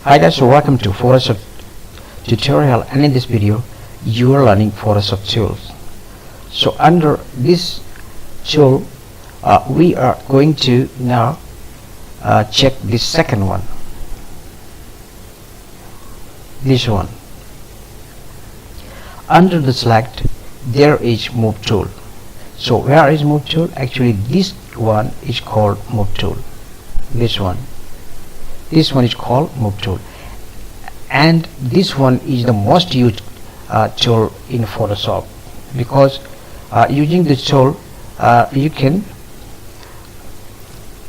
Hi guys, so welcome to Photoshop tutorial, and in this video you are learning Photoshop tools. So under this tool we are going to now check this second one, this one. Under the select there is MoveTool. So where is MoveTool? Actually this one is called MoveTool. This one is called MoveTool, and this one is the most used tool in Photoshop, because using this tool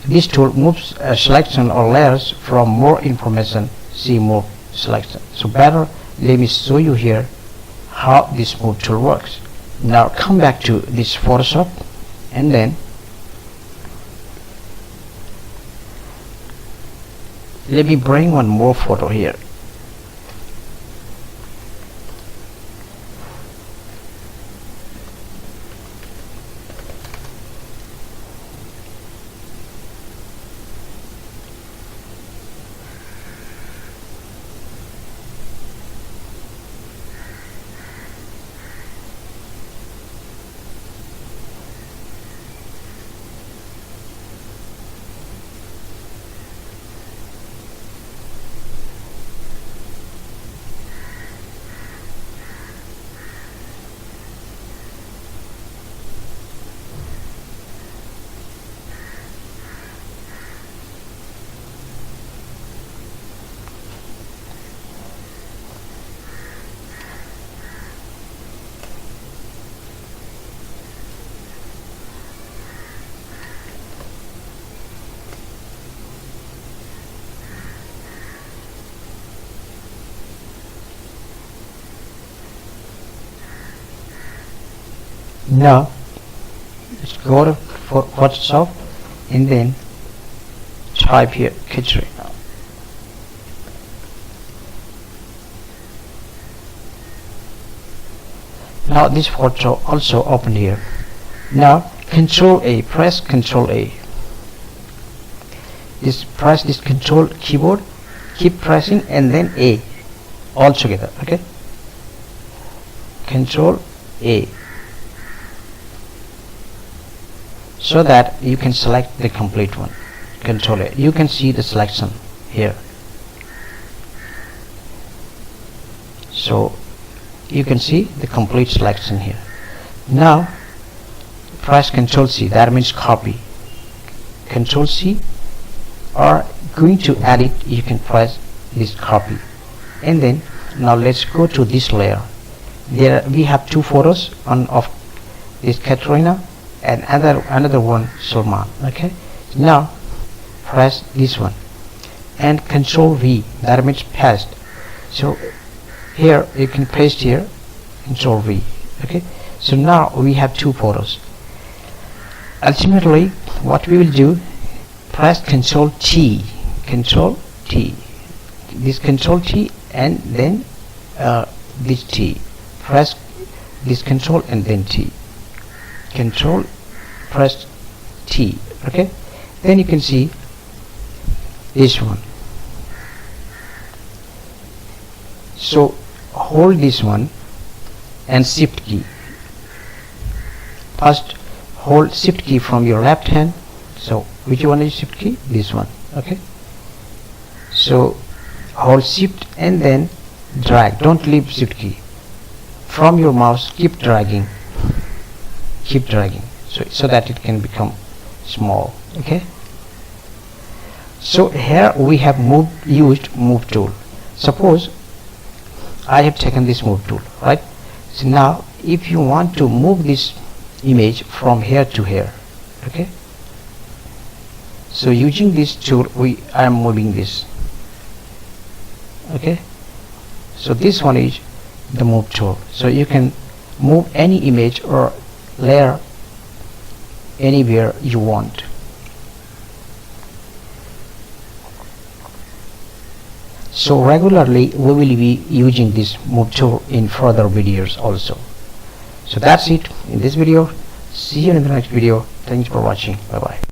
this tool moves a selection or layers from more information, see more selection. So better let me show you here how this MoveTool works. Now come back to this Photoshop, and then let me bring one more photo here. Now let's go to Photoshop and then type here Katrina. Now this photo also open here. Now Control A, press Control A. Press this Control keyboard, keep pressing, and then A all together. Okay, Control A, so that you can select the complete one. Control A, you can see the selection here. So you can see the complete selection here. Now press Control C, that means copy. Control C, or going to edit, you can press this copy. And then now let's go to this layer. There we have two photos, one of this Katrina and another one Salman. Okay, now press this one and Control V, that means paste. So here you can paste here, Control V. Okay, so now we have two photos. Ultimately what we will do, press Control T, Control T, this Control T, and then this T. Press this Control and then T. Control, press T. Okay, then you can see this one. So hold this one and Shift key. First hold Shift key from your left hand. So which one is Shift key? This one. Okay, so hold Shift and then drag, don't leave Shift key. From your mouse keep dragging, so that it can become small. Okay, so here we have used MoveTool. Suppose I have taken this MoveTool, right? So now if you want to move this image from here to here, okay, so using this tool I am moving this. Okay, so this one is the MoveTool, so you can move any image or layer anywhere you want. So regularly we will be using this MoveTool in further videos also. So that's it in this video. See you in the next video. Thanks for watching. Bye bye.